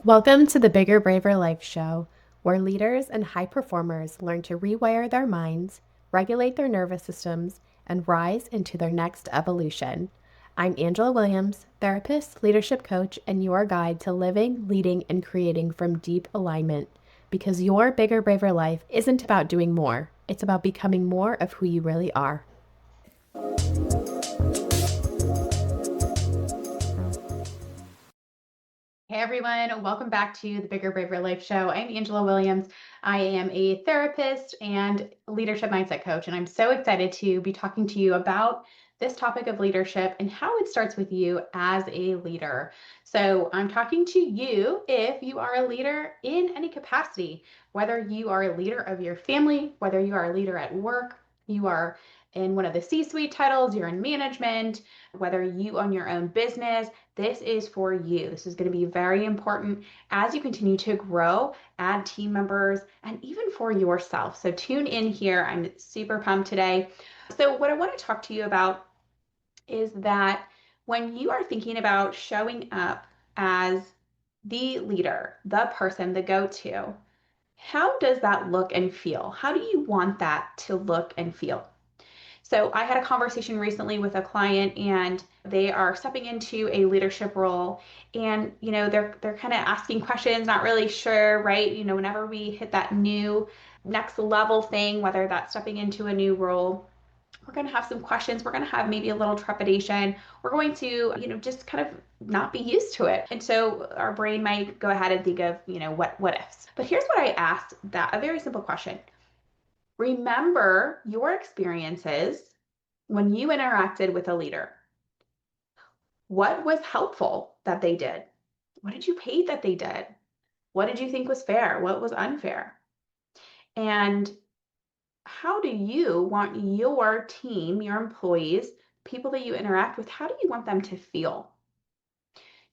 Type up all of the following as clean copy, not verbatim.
Welcome to the Bigger, Braver Life show, where leaders and high performers learn to rewire their minds, regulate their nervous systems, and rise into their next evolution. I'm Angela Williams, therapist, leadership coach, and your guide to living, leading, and creating from deep alignment. Because your bigger, braver life isn't about doing more, it's about becoming more of who you really are. Hey everyone, welcome back to the Bigger Braver Life show. I'm Angela Williams. I am a therapist and leadership mindset coach, and I'm so excited to be talking to you about this topic of leadership and how it starts with you as a leader. So I'm talking to you if you are a leader in any capacity, whether you are a leader of your family, whether you are a leader at work, you are in one of the C-suite titles, you're in management, whether you own your own business. This is for you. This is going to be very important as you continue to grow, add team members, and even for yourself. So tune in here. I'm super pumped today. So what I want to talk to you about is that when you are thinking about showing up as the leader, the person, the go-to, how does that look and feel? How do you want that to look and feel? So I had a conversation recently with a client and they are stepping into a leadership role and they're kind of asking questions, not really sure, right? Whenever we hit that new next level thing, whether that's stepping into a new role, we're going to have some questions. We're going to have maybe a little trepidation. We're going to, just kind of not be used to it. And so our brain might go ahead and think of, what ifs. But here's what I asked, that a very simple question. Remember your experiences when you interacted with a leader. What was helpful that they did? What did you hate that they did? What did you think was fair? What was unfair? And how do you want your team, your employees, people that you interact with, how do you want them to feel?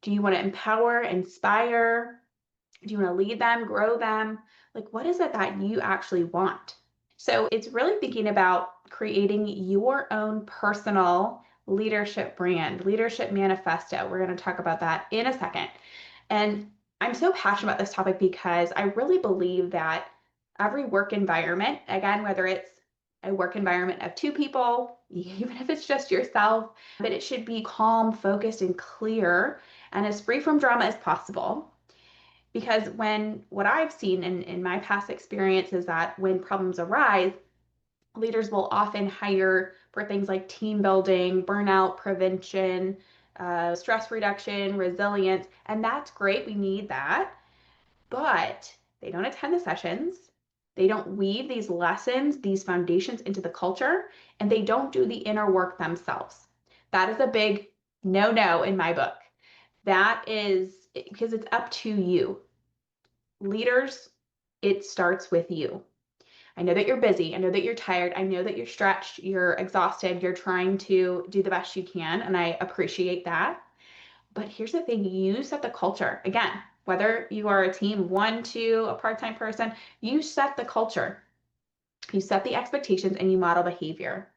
Do you want to empower, inspire? Do you want to lead them, grow them? Like, what is it that you actually want? So it's really thinking about creating your own personal leadership brand, leadership manifesto. We're going to talk about that in a second. And I'm so passionate about this topic because I really believe that every work environment, again, whether it's a work environment of two people, even if it's just yourself, that it should be calm, focused, and clear, and as free from drama as possible. Because what I've seen in my past experience is that when problems arise, leaders will often hire for things like team building, burnout prevention, stress reduction, resilience, and that's great. We need that. But they don't attend the sessions. They don't weave these lessons, these foundations into the culture, and they don't do the inner work themselves. That is a big no in my book. That is because it's up to you. Leaders, it starts with you. I know that you're busy. I know that you're tired. I know that you're stretched, you're exhausted, you're trying to do the best you can, and I appreciate that. But here's the thing, you set the culture. Again, whether you are a team, one, two, a part-time person, you set the culture. You set the expectations and you model behavior.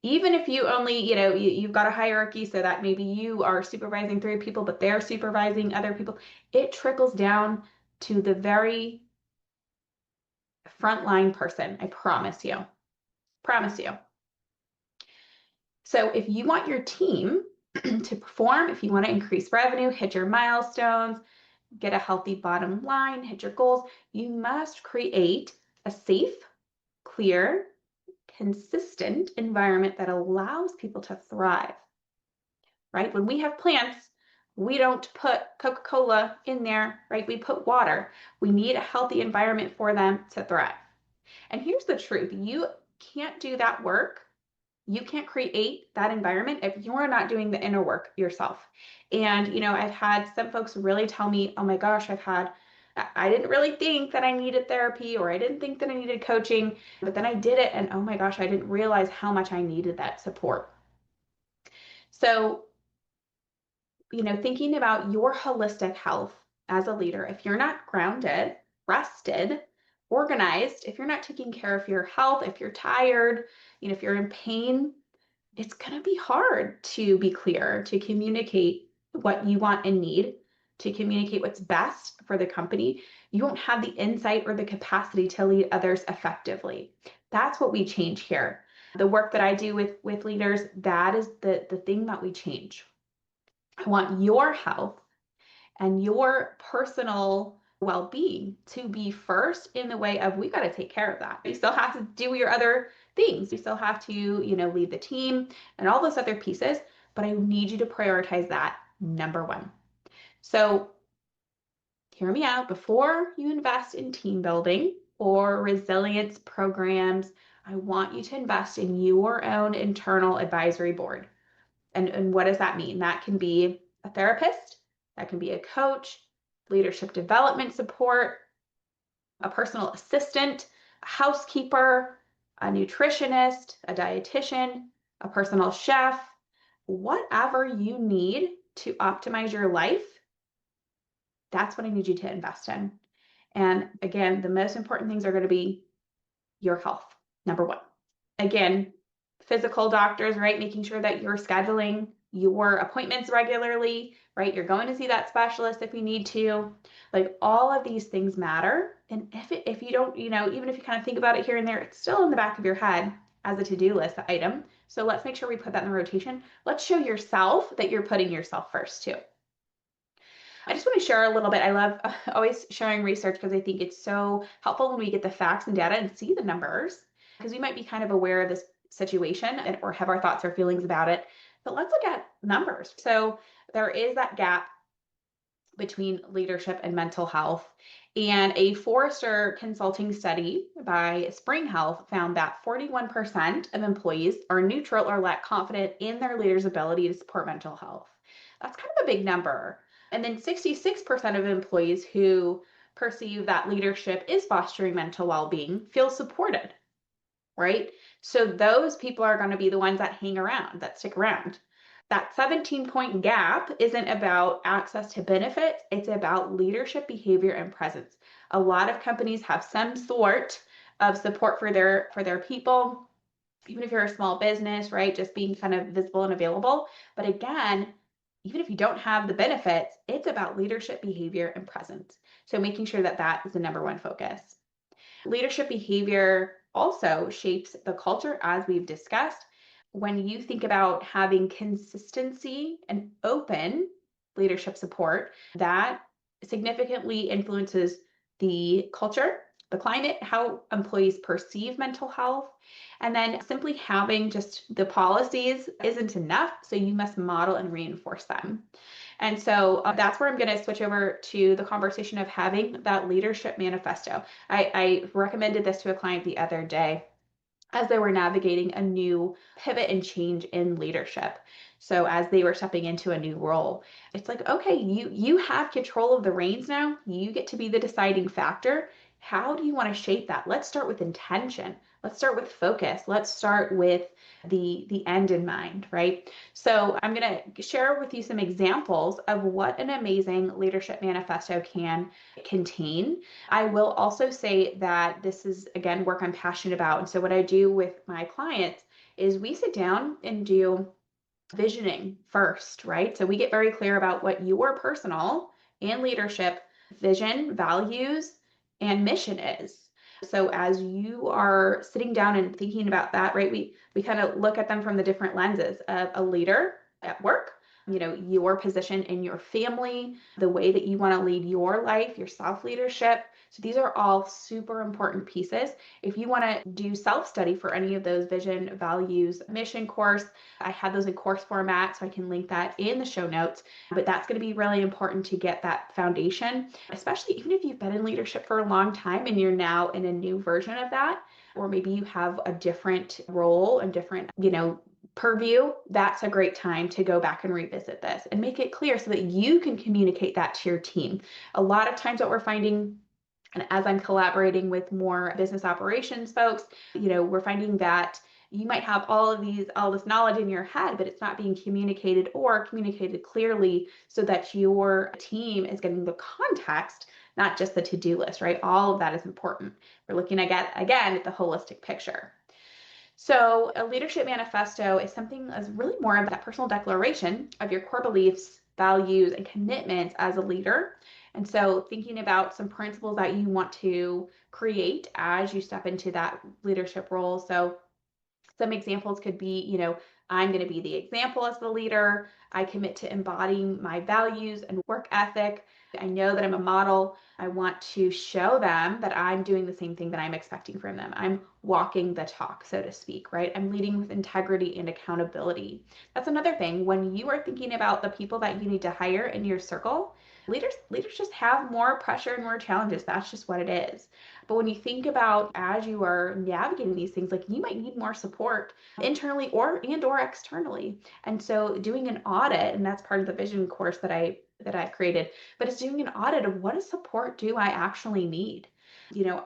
Even if you only, you've got a hierarchy so that maybe you are supervising three people, but they're supervising other people, it trickles down to the very frontline person. I promise you. Promise you. So if you want your team to perform, if you want to increase revenue, hit your milestones, get a healthy bottom line, hit your goals, you must create a safe, clear, consistent environment that allows people to thrive, right? When we have plants, we don't put Coca-Cola in there, right? We put water. We need a healthy environment for them to thrive. And here's the truth. You can't do that work. You can't create that environment if you're not doing the inner work yourself. And, I've had some folks really tell me, oh my gosh, I didn't really think that I needed therapy or I didn't think that I needed coaching, but then I did it and oh my gosh, I didn't realize how much I needed that support. So, thinking about your holistic health as a leader, if you're not grounded, rested, organized, if you're not taking care of your health, if you're tired, if you're in pain, it's going to be hard to be clear, to communicate what you want and need to communicate what's best for the company, you won't have the insight or the capacity to lead others effectively. That's what we change here. The work that I do with leaders, that is the thing that we change. I want your health and your personal well-being to be first in the way of we got to take care of that. You still have to do your other things. You still have to, lead the team and all those other pieces, but I need you to prioritize that number one. So hear me out. Before you invest in team building or resilience programs, I want you to invest in your own internal advisory board. And what does that mean? That can be a therapist, that can be a coach, leadership development support, a personal assistant, a housekeeper, a nutritionist, a dietitian, a personal chef, whatever you need to optimize your life, that's what I need you to invest in. And again, the most important things are going to be your health, number one. Again, physical doctors, right? Making sure that you're scheduling your appointments regularly, right? You're going to see that specialist if you need to. Like all of these things matter. And if you don't, even if you kind of think about it here and there, it's still in the back of your head as a to-do list item. So let's make sure we put that in the rotation. Let's show yourself that you're putting yourself first too. I just want to share a little bit. I love always sharing research because I think it's so helpful when we get the facts and data and see the numbers, because we might be kind of aware of this situation or have our thoughts or feelings about it. But let's look at numbers. So there is that gap between leadership and mental health. And a Forrester consulting study by Spring Health found that 41% of employees are neutral or lack confidence in their leader's ability to support mental health. That's kind of a big number. And then 66% of employees who perceive that leadership is fostering mental well-being feel supported, right? So those people are going to be the ones that hang around, that stick around. That 17-point gap isn't about access to benefits, it's about leadership behavior and presence. A lot of companies have some sort of support for their people, even if you're a small business, right? Just being kind of visible and available. But again, even if you don't have the benefits, it's about leadership behavior and presence. So making sure that that is the number one focus. Leadership behavior also shapes the culture, as we've discussed. When you think about having consistency and open leadership support, that significantly influences the culture, the climate, how employees perceive mental health. And then simply having just the policies isn't enough, so you must model and reinforce them. And so that's where I'm going to switch over to the conversation of having that leadership manifesto. I recommended this to a client the other day as they were navigating a new pivot and change in leadership. So as they were stepping into a new role, it's like, okay, you have control of the reins now. You get to be the deciding factor. How do you want to shape that? Let's start with intention. Let's start with focus. Let's start with the end in mind, right? So I'm going to share with you some examples of what an amazing leadership manifesto can contain. I will also say that this is, again, work I'm passionate about. And so what I do with my clients is we sit down and do visioning first, right? So we get very clear about what your personal and leadership vision, values, and mission is. So as you are sitting down and thinking about that, right, we kind of look at them from the different lenses of a leader at work, your position in your family, the way that you want to lead your life, your self-leadership. So these are all super important pieces. If you want to do self-study for any of those vision, values, mission course, I have those in course format, so I can link that in the show notes. But that's going to be really important to get that foundation, especially even if you've been in leadership for a long time and you're now in a new version of that, or maybe you have a different role and different, purview. That's a great time to go back and revisit this and make it clear so that you can communicate that to your team. A lot of times what we're finding, and as I'm collaborating with more business operations folks, we're finding that you might have all this knowledge in your head, but it's not being communicated or communicated clearly so that your team is getting the context, not just the to-do list, right? All of that is important. We're looking again at the holistic picture. So a leadership manifesto is something that's really more of that personal declaration of your core beliefs values, and commitments as a leader. And so thinking about some principles that you want to create as you step into that leadership role. So some examples could be, I'm going to be the example as the leader. I commit to embodying my values and work ethic. I know that I'm a model. I want to show them that I'm doing the same thing that I'm expecting from them. I'm walking the talk, so to speak, right? I'm leading with integrity and accountability. That's another thing. When you are thinking about the people that you need to hire in your circle, leaders just have more pressure and more challenges. That's just what it is. But when you think about as you are navigating these things, like you might need more support internally or externally. And so doing an audit, and that's part of the vision course that I've created, but it's doing an audit of what support do I actually need?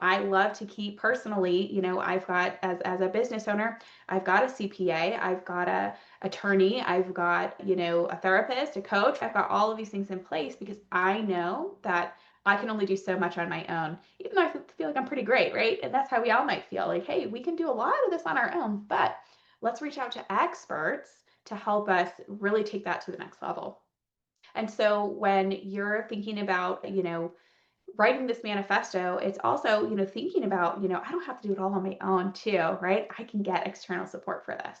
I love to keep personally, I've got as a business owner, I've got a CPA, I've got a attorney, I've got, a therapist, a coach. I've got all of these things in place because I know that I can only do so much on my own, even though I feel like I'm pretty great, right? And that's how we all might feel like, hey, we can do a lot of this on our own, but let's reach out to experts to help us really take that to the next level. And so when you're thinking about, writing this manifesto, it's also, thinking about, I don't have to do it all on my own too, right? I can get external support for this.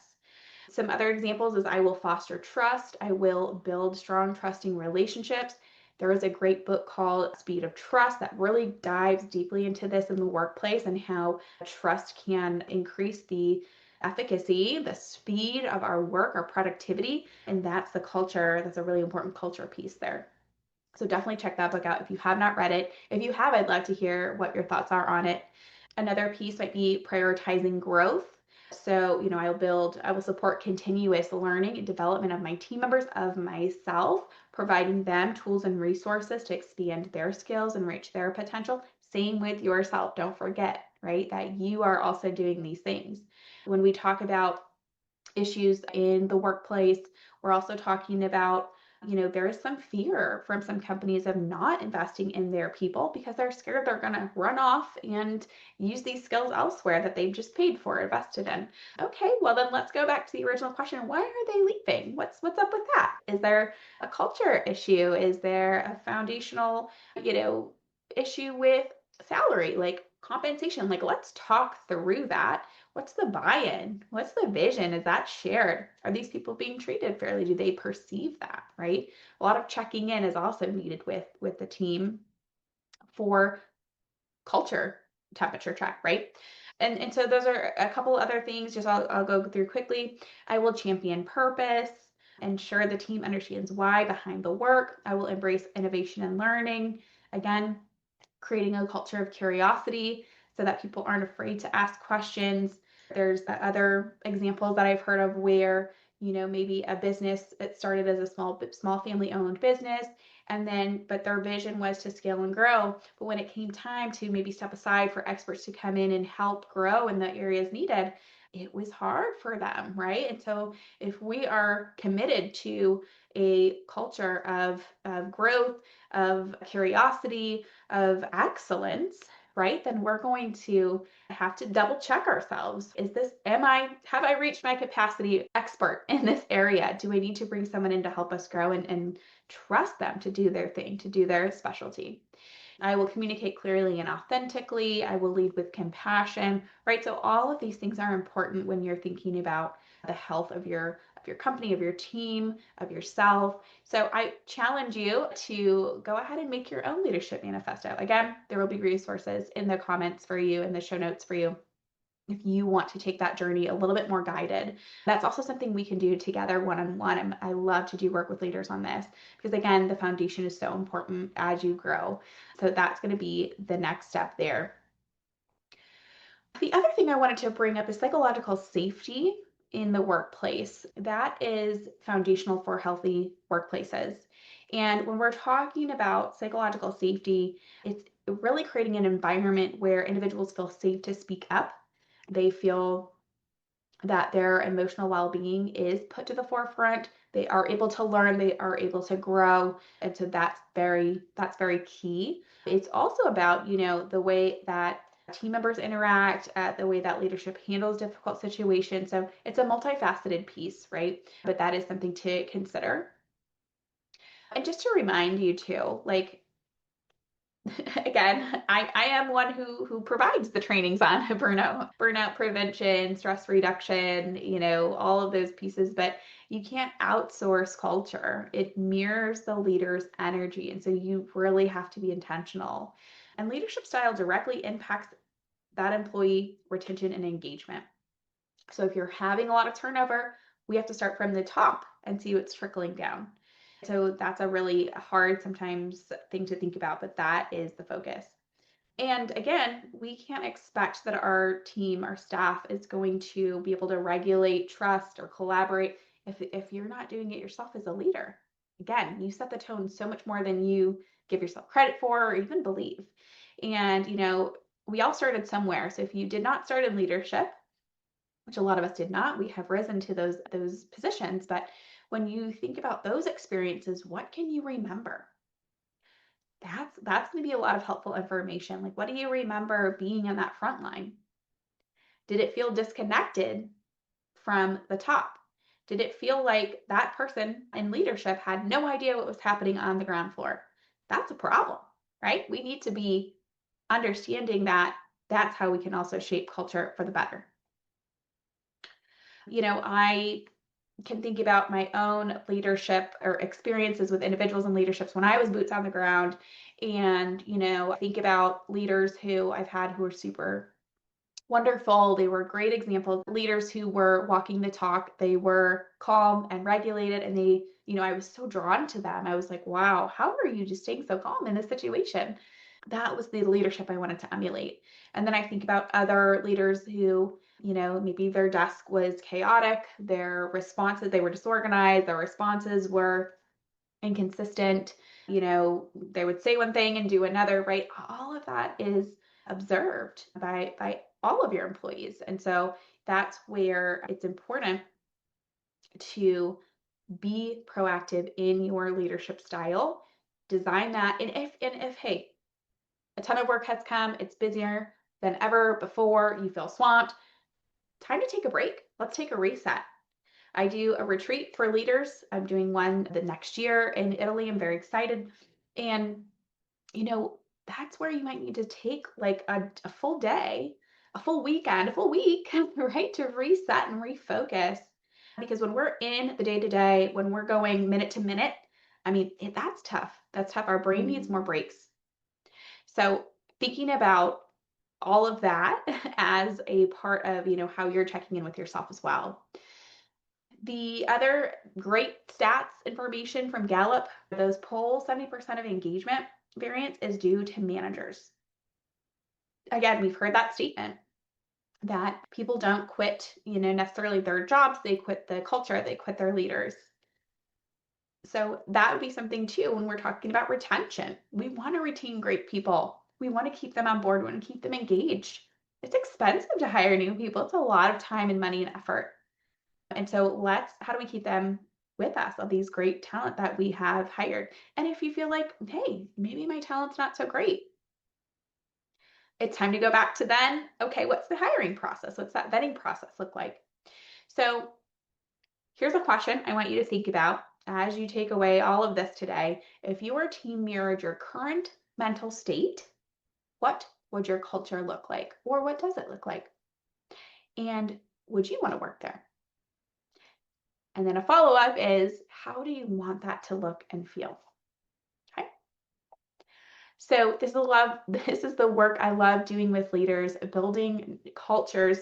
Some other examples is I will foster trust. I will build strong, trusting relationships. There is a great book called Speed of Trust that really dives deeply into this in the workplace and how trust can increase the efficacy, the speed of our work, our productivity. And that's the culture. That's a really important culture piece there. So definitely check that book out if you have not read it. If you have, I'd love to hear what your thoughts are on it. Another piece might be prioritizing growth. So, I will support continuous learning and development of my team members, of myself, providing them tools and resources to expand their skills and reach their potential. Same with yourself. Don't forget, right, that you are also doing these things. When we talk about issues in the workplace, we're also talking about there is some fear from some companies of not investing in their people because they're scared they're going to run off and use these skills elsewhere that they've just paid for, invested in. Okay, well then let's go back to the original question. Why are they leaving? What's up with that? Is there a culture issue? Is there a foundational, issue with salary, like compensation? Like, let's talk through that. What's the buy-in? What's the vision? Is that shared? Are these people being treated fairly? Do they perceive that, right? A lot of checking in is also needed with the team for culture temperature check, right? And so those are a couple other things, just I'll go through quickly. I will champion purpose, ensure the team understands why behind the work. I will embrace innovation and learning. Again, creating a culture of curiosity so that people aren't afraid to ask questions. There's other examples that I've heard of where, maybe a business, it started as a small family owned business, and then, but their vision was to scale and grow. But when it came time to maybe step aside for experts to come in and help grow in the areas needed, it was hard for them, right? And so if we are committed to a culture of growth, of curiosity, of excellence, right, then we're going to have to double check ourselves. Have I reached my capacity expert in this area? Do I need to bring someone in to help us grow and trust them to do their thing, to do their specialty? I will communicate clearly and authentically. I will lead with compassion, right? So all of these things are important when you're thinking about the health of your company, of your team, of yourself. So I challenge you to go ahead and make your own leadership manifesto. Again, there will be resources in the comments for you, in the show notes for you, if you want to take that journey a little bit more guided. That's also something we can do together one-on-one. I love to do work with leaders on this because, again, the foundation is so important as you grow. So that's going to be the next step there. The other thing I wanted to bring up is psychological safety in the workplace. That is foundational for healthy workplaces. And when we're talking about psychological safety, it's really creating an environment where individuals feel safe to speak up. They feel that their emotional well-being is put to the forefront. They are able to learn, they are able to grow. And so that's very key. It's also about, the way that team members interact, the way that leadership handles difficult situations. So it's a multifaceted piece, right? But that is something to consider. And just to remind you too, like, again, I am one who provides the trainings on burnout prevention, stress reduction, all of those pieces, but you can't outsource culture. It mirrors the leader's energy. And so you really have to be intentional. And leadership style directly impacts that employee retention and engagement. So if you're having a lot of turnover, we have to start from the top and see what's trickling down. So that's a really hard sometimes thing to think about, but that is the focus. And again, we can't expect that our team, our staff is going to be able to regulate, trust, or collaborate if you're not doing it yourself as a leader. Again, you set the tone so much more than you give yourself credit for or even believe. And, we all started somewhere. So if you did not start in leadership, which a lot of us did not, we have risen to those positions. But when you think about those experiences, what can you remember? That's going to be a lot of helpful information. Like, what do you remember being on that front line? Did it feel disconnected from the top? Did it feel like that person in leadership had no idea what was happening on the ground floor? That's a problem, right? We need to be understanding that that's how we can also shape culture for the better. I can think about my own leadership or experiences with individuals and leaderships when I was boots on the ground. And, think about leaders who I've had who are super wonderful. They were great examples, leaders who were walking the talk. They were calm and regulated. And I was so drawn to them. I was like, wow, how are you just staying so calm in this situation? That was the leadership I wanted to emulate. And then I think about other leaders who, maybe their desk was chaotic, their responses, they were disorganized, their responses were inconsistent. They would say one thing and do another, right? All of that is observed by all of your employees. And so that's where it's important to be proactive in your leadership style. Design that. And if hey, a ton of work has come, it's busier than ever before, you feel swamped, time to take a break. Let's take a reset. I do a retreat for leaders. I'm doing one the next year in Italy. I'm very excited. And, that's where you might need to take like a full day, a full weekend, a full week, right, to reset and refocus. Because when we're in the day to day, when we're going minute to minute, that's tough. That's tough. Our brain needs more breaks. So thinking about all of that as a part of, how you're checking in with yourself as well. The other great stats information from Gallup, those polls, 70% of engagement variance is due to managers. Again, we've heard that statement that people don't quit, necessarily their jobs, they quit the culture, they quit their leaders. So that would be something too when we're talking about retention. We want to retain great people. We want to keep them on board. We want to keep them engaged. It's expensive to hire new people. It's a lot of time and money and effort. And so how do we keep them with us, all these great talent that we have hired? And if you feel like, hey, maybe my talent's not so great, it's time to go back to then, okay, what's the hiring process? What's that vetting process look like? So here's a question I want you to think about as you take away all of this today. If your team mirrored your current mental state, what would your culture look like? Or what does it look like? And would you want to work there? And then a follow-up is, how do you want that to look and feel? Okay. So this is the work I love doing with leaders, building cultures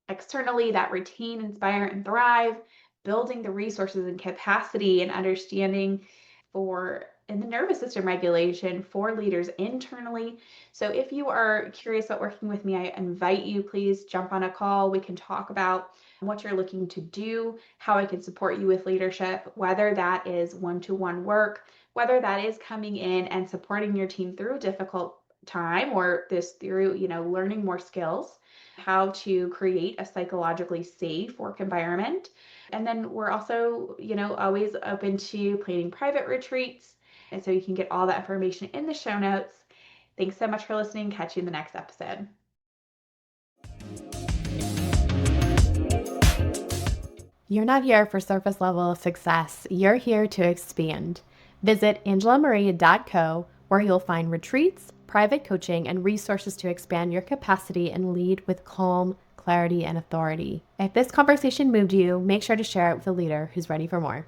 externally that retain, inspire, and thrive, building the resources and capacity and understanding in the nervous system regulation for leaders internally. So if you are curious about working with me, I invite you, please jump on a call. We can talk about what you're looking to do, how I can support you with leadership, whether that is one-to-one work, whether that is coming in and supporting your team through a difficult time or through learning more skills, how to create a psychologically safe work environment. And then we're also, always open to planning private retreats. And so you can get all that information in the show notes. Thanks so much for listening. Catch you in the next episode. You're not here for surface level success. You're here to expand. Visit angelamaria.co, where you'll find retreats, private coaching, and resources to expand your capacity and lead with calm, clarity, and authority. If this conversation moved you, make sure to share it with a leader who's ready for more.